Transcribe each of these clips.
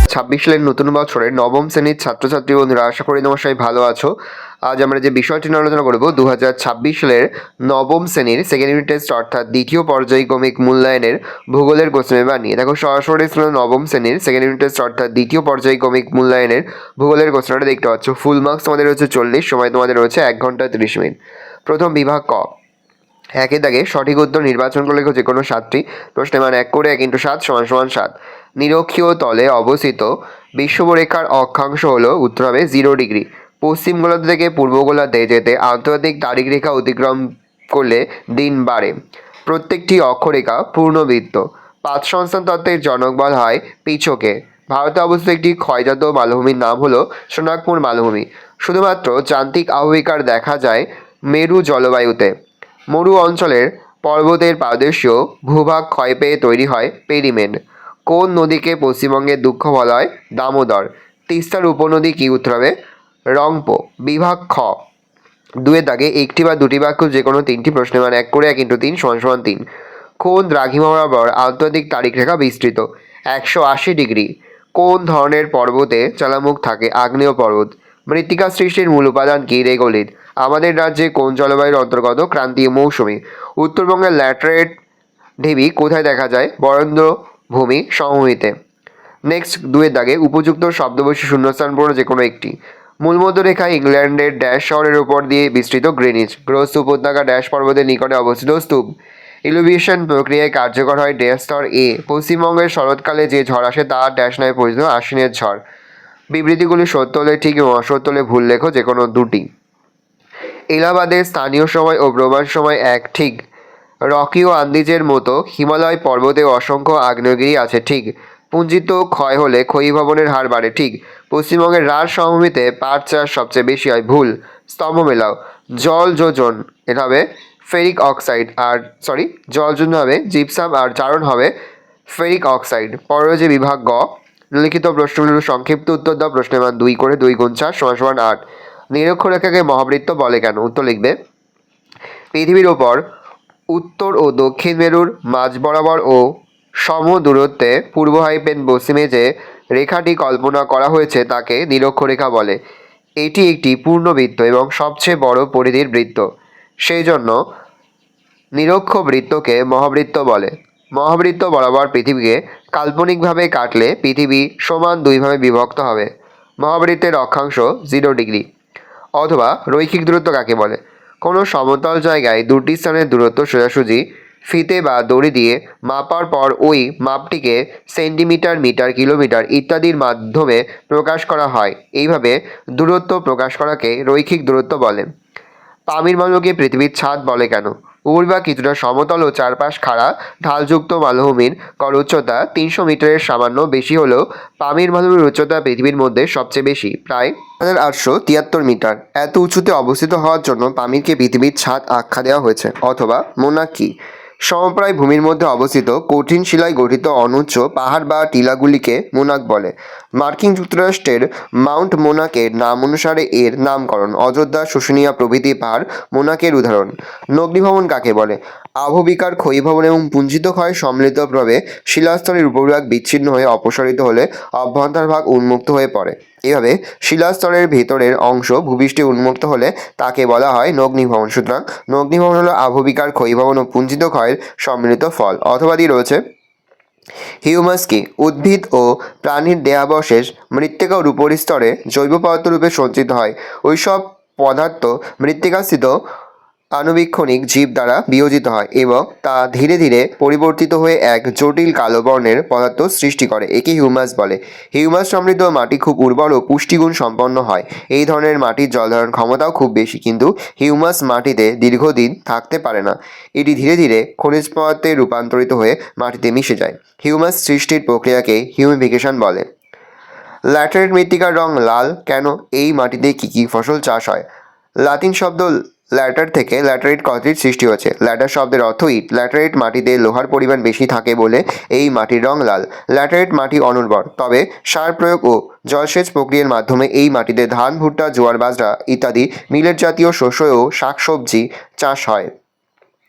2026 সালের নতুন বছরের নবম শ্রেণীর ছাত্রছাত্রী বন্ধুরা, আশা করি তোমার সবাই ভালো আছো। আজ আমরা যে বিষয়টি নিয়ে আলোচনা করব 2026 সালের নবম শ্রেণীর সেকেন্ড ইউনিট টেস্ট অর্থাৎ দ্বিতীয় পর্যায়ক্রমিক মূল্যায়নের ভূগোলের কোশ্চেন পেপার নিয়ে। দেখো, সরাসরি নবম শ্রেণীর সেকেন্ড ইউনিট টেস্ট অর্থাৎ দ্বিতীয় পর্যায়ক্রমিক মূল্যায়নের ভূগোলের কোশ্চেনটা দেখতে পাচ্ছ। ফুল মার্কস তোমাদের রয়েছে 40, সময় তোমাদের রয়েছে 1 ঘন্টা 30 মিনিট। প্রথম বিভাগ ক, একে দাগে সঠিক উত্তর নির্বাচন করে লেখো যে কোনো 7টি। প্রশ্নের মান 1 করে 1 × 7 = 7। নিরক্ষীয় তলে অবস্থিত বিষুবরেখার অক্ষাংশ হলো, উত্তর হবে 0 ডিগ্রি। পশ্চিম গোলার্ধ থেকে পূর্ব গোলার্ধে যেতে আন্তর্জাতিক তারিখ রেখা অতিক্রম করলে দিন বাড়ে। প্রত্যেকটি অক্ষরেখা পূর্ণবৃত্ত। পাঁচ সংস্থান তত্ত্বের জনক বলা হয় পিছকে। ভারতে অবস্থিত একটি ক্ষয়জাত মালভূমির নাম হলো সোনাগপুর মালভূমি। শুধুমাত্র যান্ত্রিক আবহবিকার দেখা যায় মেরু জলবায়ুতে। মরু অঞ্চলের পর্বতের পাদদেশীয় ভূভাগ ক্ষয় পেয়ে তৈরি হয় পেরিমেড। কোন নদীকে পশ্চিমবঙ্গের দুঃখ বলা হয়? দামোদর। তিস্তার উপনদী কি? উত্তর হবে রংপো। বিভাগ খ, 2 দাগে একটি বা দুটি বাক্য যে কোনো 3টি। প্রশ্নের মান 1 করে 1 × 3 = 3। কোন দ্রাঘিমা বরাবর আন্তর্জাতিক তারিখ রেখা বিস্তৃত? 180 ডিগ্রি। কোন ধরনের পর্বতে জ্বালামুখ থাকে? আগ্নেয় পর্বত। মৃত্তিকা সৃষ্টির মূল উপাদান কি? রেগোলিথ। আমাদের রাজ্যে কোন জলবায়ুর অন্তর্গত? ক্রান্তীয় মৌসুমী। উত্তরবঙ্গের ল্যাটেরাইট ঢিবি কোথায় দেখা যায়? বরেন্দ্র ভূমি সমভূমিতে। নেক্সট, 2 দাগে উপযুক্ত শব্দবস্তু শূন্যস্থান পূরণ যে কোনো একটি। মূলমধ্যরেখা ইংল্যান্ডের ড্যাশ শহরের উপর দিয়ে বিস্তৃত? গ্রিনিচ। গ্রোস উপত্যকা ড্যাশ পর্বতের নিকটে অবস্থিত? স্তূপ। ইলুভিয়েশন প্রক্রিয়ায় কার্যকর হয় ড্যাশ স্তর এ। পশ্চিমবঙ্গের শরৎকালে যে ঝড় আসে তা ড্যাশ নামে পরিচিত? আশ্বিনের ঝড়। বিবৃতিগুলি সত্য হলে ঠিক এবং অসত্য হলে ভুল লেখো যে কোনো 2টি। এলাহাবাদের স্থানীয় সময় ও প্রবাস সময় এক? ঠিক। রকি ও আন্দিজের মতো হিমালয় পর্বতে অসংখ্য আগ্নেয়গিরি আছে? ঠিক। পুঞ্জিত ক্ষয় হলে ক্ষয়ীভবনের হার বাড়ে? ঠিক। পশ্চিমবঙ্গের রাঢ় সমভূমিতে পাট চাষ সবচেয়ে বেশি হয়? ভুল। স্তম্ভ মেলাও। জল যোজন, এটা হবে ফেরিক অক্সাইড, আর জল যোজন হবে জিপসাম, আর জারণ হবে ফেরিক অক্সাইড। পরের যে বিভাগ গ, লিখিত প্রশ্নগুলোর সংক্ষিপ্ত উত্তর দাও। প্রশ্নের মান 2 করে 2 × 4 = 8। নিরক্ষরেখাকে মহাবৃত্ত বলে কেন? উত্তর লিখবে। পৃথিবীর ওপর উত্তর ও দক্ষিণ মেরুর মাঝ বরাবর ও সম দূরত্বে পূর্ব হাইফেন পশ্চিমে যে রেখাটি কল্পনা করা হয়েছে তাকে নিরক্ষরেখা বলে। এটি একটি পূর্ণবৃত্ত এবং সবচেয়ে বড় পরিধির বৃত্ত। সেই জন্য নিরক্ষ বৃত্তকে মহাবৃত্ত বলে। মহাবৃত্ত বরাবর পৃথিবীকে কাল্পনিকভাবে কাটলে পৃথিবী সমান 2 ভাগে বিভক্ত হবে। মহাবৃত্তের অক্ষাংশ 0 ডিগ্রি। অথবা রৈখিক দূরত্ব কাকে বলে? কোনো সমতল জায়গায় 2টি স্থানের দূরত্ব সোজাসুজি ফিতে বা দড়ি দিয়ে মাপার পর ওই মাপটিকে সেন্টিমিটার, মিটার, কিলোমিটার ইত্যাদির মাধ্যমে প্রকাশ করা হয়। এইভাবে দূরত্ব প্রকাশ করাকে রৈখিক দূরত্ব বলে। পামির মালভূমিকে পৃথিবীর ছাদ বলে কেন? উপরিভাগ কিছুটা সমতল ও চারপাশ খাড়া ঢালযুক্ত মালভূমির গড় উচ্চতা 300 মিটারের সামান্য বেশি হলেও পামির মালভূমির উচ্চতা পৃথিবীর মধ্যে সবচেয়ে বেশি, প্রায় 1873 মিটার। এত উঁচুতে অবস্থিত হওয়ার জন্য পামিরকে পৃথিবীর ছাদ আখ্যা দেওয়া হয়েছে। অথবা মোনাকি, সমপ্রায় ভূমির মধ্যে অবস্থিত কঠিন শিলায় গঠিত অনুচ্চ পাহাড় বা টিলাগুলিকে মোনাক বলে। মার্কিন যুক্তরাষ্ট্রের মাউন্ট মোনাকের নাম অনুসারে এর নামকরণ। অযোধ্যা, শুশুনিয়া প্রভৃতি পাহাড় মোনাকের উদাহরণ। নগ্নিভবন কাকে বলে? আবহবিকার ক্ষয়ীভবন এবং পুঞ্জিত ক্ষয় সম্মিলিতভাবে শিলাস্তরের উপরিভাগ বিচ্ছিন্ন হয়ে অপসারিত হলে অভ্যন্তরভাগ উন্মুক্ত হয়ে পড়ে। এভাবে শিলাস্তরের ভেতরের অংশ ভূপৃষ্ঠে উন্মুক্ত হলে তাকে বলা হয় নগ্নিভবন। সুতরাং নগ্নিভবন হলো আবহবিকার ক্ষয়ীভবন ও পুঞ্জিত ক্ষয়ের সম্মিলিত ফল। অথবা দিয়ে রয়েছে হিউমাস কি? উদ্ভিদ ও প্রাণীর দেহাবশেষ মৃত্তিকার উপরিস্তরে জৈব পদার্থ রূপে সঞ্চিত হয়। ওইসব পদার্থ মৃত্তিকাস্থিত আণুবীক্ষণিক জীব দ্বারা বিয়োজিত হয় এবং তা ধীরে ধীরে পরিবর্তিত হয়ে এক জটিল কালো বর্ণের পদার্থ সৃষ্টি করে। একে হিউমাস বলে। হিউমাস সমৃদ্ধ মাটি খুব উর্বর ও পুষ্টিগুণ সম্পন্ন হয়। এই ধরনের মাটির জলধারণ ক্ষমতাও খুব বেশি, কিন্তু হিউমাস মাটিতে দীর্ঘদিন থাকতে পারে না। এটি ধীরে ধীরে খনিজ পদার্থে রূপান্তরিত হয়ে মাটিতে মিশে যায়। হিউমাস সৃষ্টির প্রক্রিয়াকে হিউমিফিকেশন বলে। ল্যাটেরাইট মৃত্তিকার রং লাল কেন? এই মাটিতে কী কী ফসল চাষ হয়? লাতিন শব্দ ল্যাটার থেকে ল্যাটারাইট কথাটির সৃষ্টি হয়েছে। ল্যাটার শব্দের অর্থ ইট। ল্যাটারাইট মাটিতে লোহার পরিমাণ বেশি থাকে বলে এই মাটির রং লাল। ল্যাটারাইট মাটি অনুর্বর, তবে সার প্রয়োগ ও জলসেচ প্রক্রিয়ার মাধ্যমে এই মাটিতে ধান, ভুট্টা, জোয়ার, বাজরা ইত্যাদি মিলেট জাতীয় শস্য ও শাকসবজি চাষ হয়।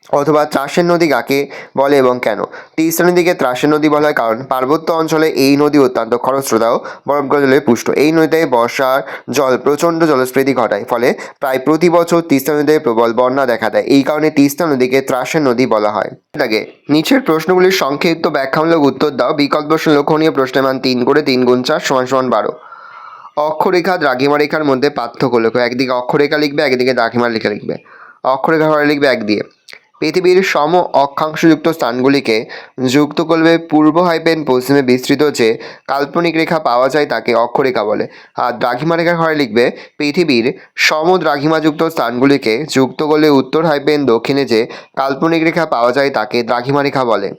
অথবা ত্রাসের নদী কাকে বলে এবং কেন? তিস্তা নদীকে ত্রাসের নদী বলা হয় কারণ পার্বত্য অঞ্চলে এই নদী অত্যন্ত খরস্রোতা ও বরফগলা জলে পুষ্ট। এই নদীতে বর্ষার জল প্রচণ্ড জলস্ফীতি ঘটায়, ফলে প্রায় প্রতি বছর তিস্তা নদীতে প্রবল বন্যা দেখা দেয়। এই কারণে তিস্তা নদীকে ত্রাসের নদী বলা হয়। এটাকে নিচের প্রশ্নগুলির সংক্ষিপ্ত ব্যাখ্যামূলক উত্তর দাও। বিকল্প লক্ষণীয় প্রশ্নের মান 3 করে 3 গুণ 4 = 12। অক্ষরেখা দ্রাঘিমা রেখার মধ্যে পার্থক্য লেখো। একদিকে অক্ষরেখা লিখবে, একদিকে দ্রাঘিমা রেখা লিখবে। অক্ষরেখা ঘরে লিখবে এক দিয়ে। পৃথিবীর সম অক্ষাংশযুক্ত স্থানগুলিকে যুক্ত করবে পূর্ব পশ্চিমে বিস্তৃত যে কাল্পনিক রেখা পাওয়া যায় তাকে অক্ষরেখা বলে। আর দ্রাঘিমা রেখার ঘরে লিখবে পৃথিবীর সম দ্রাঘিমাযুক্ত স্থানগুলিকে যুক্ত করলে উত্তর দক্ষিণে যে কাল্পনিক রেখা পাওয়া যায় তাকে দ্রাঘিমা রেখা বলে।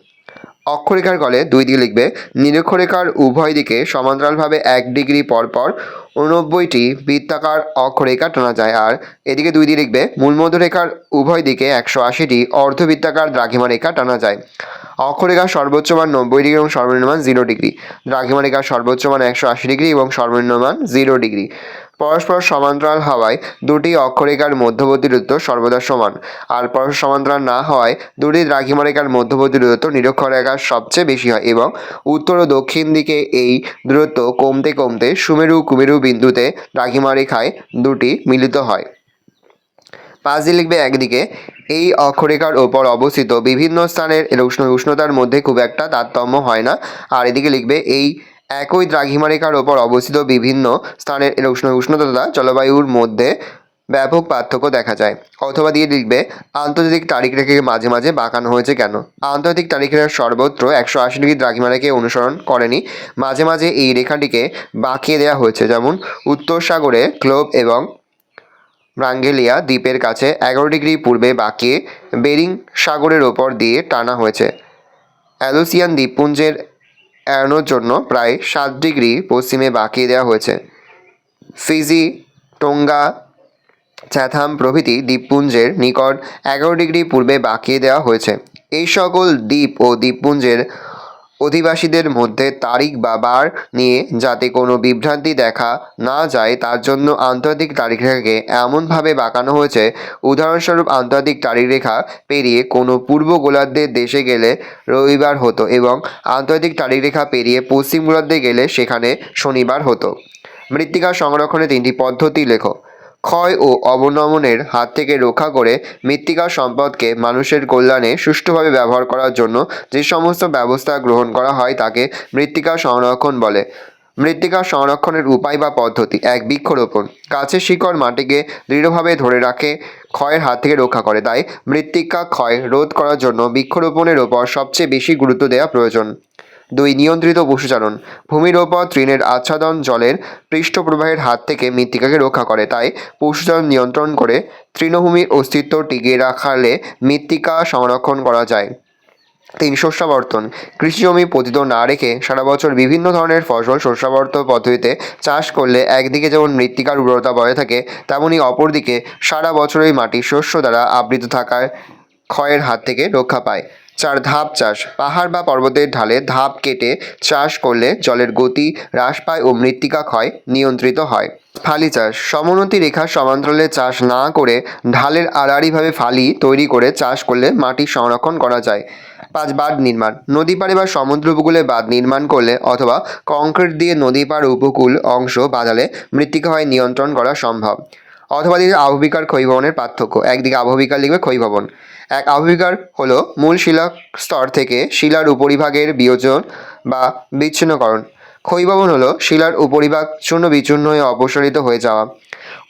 অক্ষরেখার গলে 2 দিকে লিখবে নিরক্ষরেখার উভয় দিকে সমান্তরালভাবে 1 ডিগ্রি পরপর 89টি বৃত্তাকার অক্ষরেখা টানা যায়। আর এদিকে 2 দিয়ে লিখবে মূলমধ্যরেখার উভয় দিকে 180টি অর্ধবৃত্তাকার দ্রাঘিমা রেখা টানা যায়। অক্ষরেখার সর্বোচ্চ মান 90 ডিগ্রি এবং সর্বনিম্ন মান 0 ডিগ্রি। দ্রাঘিমা রেখার সর্বোচ্চ মান 180 ডিগ্রি এবং সর্বনিম্ন মান 0 ডিগ্রি। পরস্পর সমান্তরাল হওয়ায় দুটি অক্ষরেখার মধ্যবর্তী দূরত্ব সর্বদা সমান। আর পরস্পর সমান্তরাল না হওয়ায় দুটি দ্রাঘিমা রেখার মধ্যবর্তী দূরত্ব নিরক্ষরেখার সবচেয়ে বেশি হয় এবং উত্তর ও দক্ষিণ দিকে এই দূরত্ব কমতে কমতে সুমেরু কুমেরু বিন্দুতে দ্রাঘিমা রেখায় দুটি মিলিত হয়। 5 দিয়ে লিখবে একদিকে এই অক্ষরেখার ওপর অবস্থিত বিভিন্ন স্থানের উষ্ণতার মধ্যে খুব একটা তারতম্য হয় না। আর এদিকে লিখবে এই একই দ্রাঘিমা রেখার ওপর অবস্থিত বিভিন্ন স্থানের উষ্ণতা জলবায়ুর মধ্যে ব্যাপক পার্থক্য দেখা যায়। অথবা দিয়ে লিখবে আন্তর্জাতিক তারিখ রেখাকে মাঝে মাঝে বাঁকানো হয়েছে কেন? আন্তর্জাতিক তারিখ রেখা সর্বত্র 180 ডিগ্রি দ্রাঘিমা রেখে অনুসরণ করেনি, মাঝে মাঝে এই রেখাটিকে বাঁকিয়ে দেওয়া হয়েছে। যেমন উত্তর সাগরে গ্লোব এবং ব্রাঙ্গেলিয়া দ্বীপের কাছে 11 ডিগ্রি পূর্বে বাঁকিয়ে বেরিং সাগরের ওপর দিয়ে টানা হয়েছে। অ্যালুসিয়ান দ্বীপপুঞ্জের এড়ানোর জন্য প্রায় 7 ডিগ্রি পশ্চিমে বাঁকিয়ে দেওয়া হয়েছে। ফিজি, টোঙ্গা, চ্যাথাম প্রভৃতি দ্বীপপুঞ্জের নিকট 11 ডিগ্রি পূর্বে বাঁকিয়ে দেওয়া হয়েছে। এই সকল দ্বীপ ও দ্বীপপুঞ্জের অধিবাসীদের মধ্যে তারিখ বা বার নিয়ে যাতে কোনো বিভ্রান্তি দেখা না যায় তার জন্য আন্তর্জাতিক তারিখ রেখাকে এমনভাবে বাঁকানো হয়েছে, উদাহরণস্বরূপ আন্তর্জাতিক তারিখ রেখা পেরিয়ে কোনো পূর্ব গোলার্ধের দেশে গেলে রবিবার হতো এবং আন্তর্জাতিক তারিখ রেখা পেরিয়ে পশ্চিম গোলার্ধে গেলে সেখানে শনিবার হতো। মৃত্তিকা সংরক্ষণের 3টি পদ্ধতি লেখো। ক্ষয় ও অবনমনের হাত থেকে রক্ষা করে মৃত্তিকা সম্পদকে মানুষের কল্যাণে সুষ্ঠুভাবে ব্যবহার করার জন্য যে সমস্ত ব্যবস্থা গ্রহণ করা হয় তাকে মৃত্তিকা সংরক্ষণ বলে। মৃত্তিকা সংরক্ষণের উপায় বা পদ্ধতি: 1. বৃক্ষরোপণ। গাছের শিকড় মাটিকে দৃঢ়ভাবে ধরে রাখে, ক্ষয়ের হাত থেকে রক্ষা করে। তাই মৃত্তিকা ক্ষয় রোধ করার জন্য বৃক্ষরোপণের ওপর সবচেয়ে বেশি গুরুত্ব দেওয়া প্রয়োজন। 2. নিয়ন্ত্রিত পশুচারণ। ভূমির ওপর তৃণের আচ্ছাদন জলের পৃষ্ঠপ্রবাহের হাত থেকে মৃত্তিকাকে রক্ষা করে, তাই পশুচারণ নিয়ন্ত্রণ করে তৃণভূমির অস্তিত্ব টিকিয়ে রাখলে মৃত্তিকা সংরক্ষণ করা যায়। 3. শস্যাবর্তন। কৃষিজমি পতিত না রেখে সারা বছর বিভিন্ন ধরনের ফসল শস্যাবর্তন পদ্ধতিতে চাষ করলে একদিকে যেমন মৃত্তিকার উর্বরতা বজায় থাকে, তেমনি অপরদিকে সারা বছরই মাটি শস্য দ্বারা আবৃত থাকায় ক্ষয়ের হাত থেকে রক্ষা পায়। 4. ধাপ চাষ। পাহাড় বা পর্বতের ঢালে ধাপ কেটে চাষ করলে জলের গতি হ্রাস পায় ও মৃত্তিকা ক্ষয় নিয়ন্ত্রিত হয়। ফালি চাষ। সমোন্নতি রেখার সমান্তরালে চাষ না করে ঢালের আড়াআড়িভাবে ফালি তৈরি করে চাষ করলে মাটির সংরক্ষণ করা যায়। 5. বাঁধ নির্মাণ। নদী পাড়ে বা সমুদ্র উপকূলে বাঁধ নির্মাণ করলে অথবা কংক্রিট দিয়ে নদী পাড় উপকূল অংশ বাঁধালে মৃত্তিকা ক্ষয় নিয়ন্ত্রণ করা সম্ভব। অথবা দিকে আবহবিকার ক্ষয়ীভবনের পার্থক্য। একদিকে আবহবিকার লিখবে ক্ষয়ীভবন। আবহবিকার হলো মূল শিলা স্তর থেকে শিলার উপরিভাগের বিয়োজন বা বিচ্ছিন্নকরণ। ক্ষয়ীভবন হলো শিলার উপরিভাগ চূর্ণ বিচূর্ণ হয়ে অপসারিত হয়ে যাওয়া।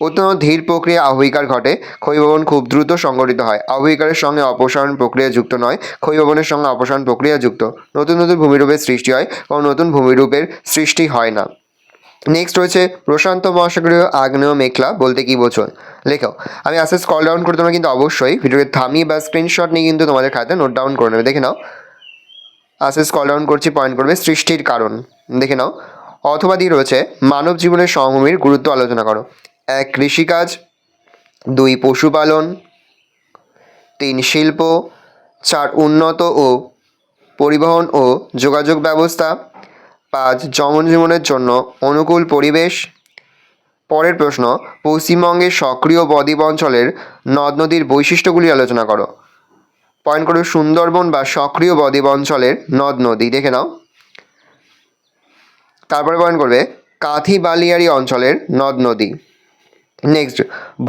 অত্যন্ত ধীর প্রক্রিয়া আবহবিকার ঘটে। ক্ষয়ীভবন খুব দ্রুত সংঘটিত হয়। আবহবিকারের সঙ্গে অপসারণ প্রক্রিয়া যুক্ত নয়, ক্ষয়ীভবনের সঙ্গে অপসারণ প্রক্রিয়া যুক্ত। নতুন নতুন ভূমিরূপের সৃষ্টি হয়, কোনো নতুন ভূমিরূপের সৃষ্টি হয় না। নেক্সট রয়েছে প্রশান্ত মহাসাগরীয় আগ্নেয় মেঘলা বলতে কি বোঝো? লেখো। আমি আস্তে স্ক্রল ডাউন করে তোমরা কিন্তু অবশ্যই ভিডিওকে থামিয়ে বা স্ক্রিনশট নিয়ে কিন্তু তোমাদের খাতায় নোট ডাউন করে নেবে। দেখে নাও, আস্তে স্ক্রল ডাউন করছি, পয়েন্ট করবে সৃষ্টির কারণ। দেখে নাও। অথবা দিয়ে রয়েছে মানব জীবনের সমভূমির গুরুত্ব আলোচনা করো। 1. কৃষিকাজ। 2. পশুপালন। 3. শিল্প। 4. উন্নত ও পরিবহন ও যোগাযোগ ব্যবস্থা। 5. জনজীবনের জন্য অনুকূল পরিবেশ। পরের প্রশ্ন, পশ্চিমবঙ্গের সক্রিয় বদ্বীপ অঞ্চলের নদ নদীর বৈশিষ্ট্যগুলি আলোচনা করো। পয়েন্ট করবে সুন্দরবন বা সক্রিয় বদ্বীপ অঞ্চলের নদ নদী, দেখে নাও। তারপরে পয়েন্ট করবে কাঁথি বালিয়াড়ি অঞ্চলের নদ নদী। নেক্সট,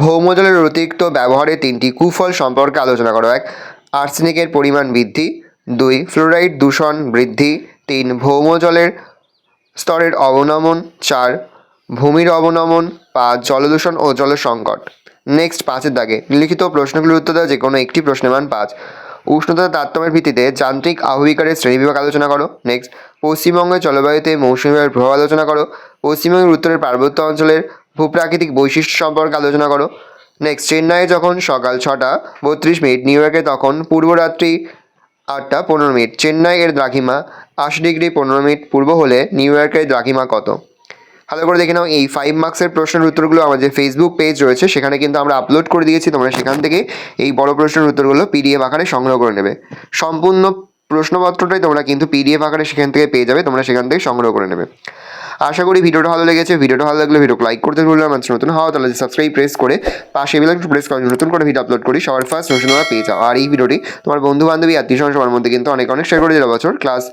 ভৌমজলের অতিরিক্ত ব্যবহারের 3টি কুফল সম্পর্কে আলোচনা করো। 1, আর্সেনিকের পরিমাণ বৃদ্ধি। 2, ফ্লোরাইড দূষণ বৃদ্ধি। 3, ভৌমজলের স্তরের অবনমন। 4, ভূমির অবনমন। 5, জলদূষণ ও জলের সংকট। নেক্সট, 5-এর দাগে লিখিত প্রশ্নগুলির উত্তর দেওয়া যে কোনো একটি প্রশ্নের মান 5। উষ্ণতা তারতম্যের ভিত্তিতে যান্ত্রিক আবহবিকারের শ্রেণীবিভাগ আলোচনা করো। নেক্সট, পশ্চিমবঙ্গের জলবায়ুতে মৌসুমী বায়ুর প্রভাব আলোচনা করো। পশ্চিমবঙ্গের উত্তরের পার্বত্য অঞ্চলের ভূপ্রাকৃতিক বৈশিষ্ট্য সম্পর্কে আলোচনা করো। নেক্সট, চেন্নাইয়ে যখন সকাল 6:32, নিউ ইয়র্কে তখন পূর্বরাত্রি 8:15। চেন্নাই এর দ্রাঘিমা 80°15' পূর্ব হলে নিউ ইয়র্কের দ্রাঘিমা কত? ভালো করে দেখে নাও। এই 5 মার্কসের প্রশ্নের উত্তরগুলো আমাদের ফেসবুক পেজ রয়েছে, সেখানে কিন্তু আমরা আপলোড করে দিয়েছি। তোমরা সেখান থেকে এই বড় প্রশ্নের উত্তরগুলো পিডিএফ আকারে সংগ্রহ করে নেবে। সম্পূর্ণ প্রশ্নপত্রটাই তোমরা কিন্তু পিডিএফ আকারে সেখান থেকে পেয়ে যাবে, তোমরা সেখান থেকে সংগ্রহ করে নেবে। আশা করি ভিডিওটা ভালো লেগেছে। ভিডিওটা ভালো লাগলে ভিডিওকে লাইক করতে ভুলবে না। নতুন হওয়া তাহলে সাবস্ক্রাইব প্রেস করে পাশে বেল আইকনটি প্রেস করে নতুন করে ভিডিও আপলোড করি সবার ফার্স্ট নোটিফিকেশন পেয়ে যাও। আর এই ভিডিওটি তোমার বন্ধু বান্ধবী আত্মীয় স্বজন সবার মধ্যে কিন্তু অনেক শেয়ার করে দিলে। বছর ক্লাস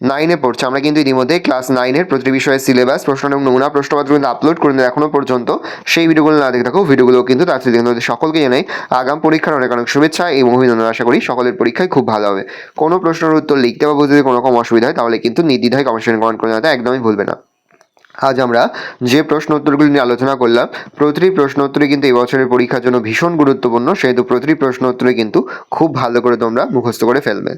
9-এ পড়ছে, আমরা কিন্তু ইতিমধ্যে ক্লাস 9-এর প্রতিটি বিষয়ের সিলেবাস, প্রশ্ন এবং নমুনা প্রশ্নপত্র কিন্তু আপলোড করে দিই এখনও পর্যন্ত। সেই ভিডিওগুলো না দেখে থাকো, ভিডিওগুলো কিন্তু তার থেকে সকলকে জানাই আগাম পরীক্ষার অনেক শুভেচ্ছা এবং অভিনন্দন। আশা করি সকলের পরীক্ষায় খুব ভালো হবে। কোনো প্রশ্নের উত্তর লিখতে বা বুঝতে যদি কোনো রকম অসুবিধা হয় তাহলে কিন্তু নির্দ্বিধায় কমেন্ট করে জানাতে একদমই ভুলবে না। আজ আমরা যে প্রশ্ন উত্তরগুলি নিয়ে আলোচনা করলাম, প্রতিটি প্রশ্ন উত্তরই কিন্তু এই বছরের পরীক্ষার জন্য ভীষণ গুরুত্বপূর্ণ, সেহেতু প্রতিটি প্রশ্ন উত্তরে কিন্তু খুব ভালো করে তোমরা মুখস্থ করে ফেলবে।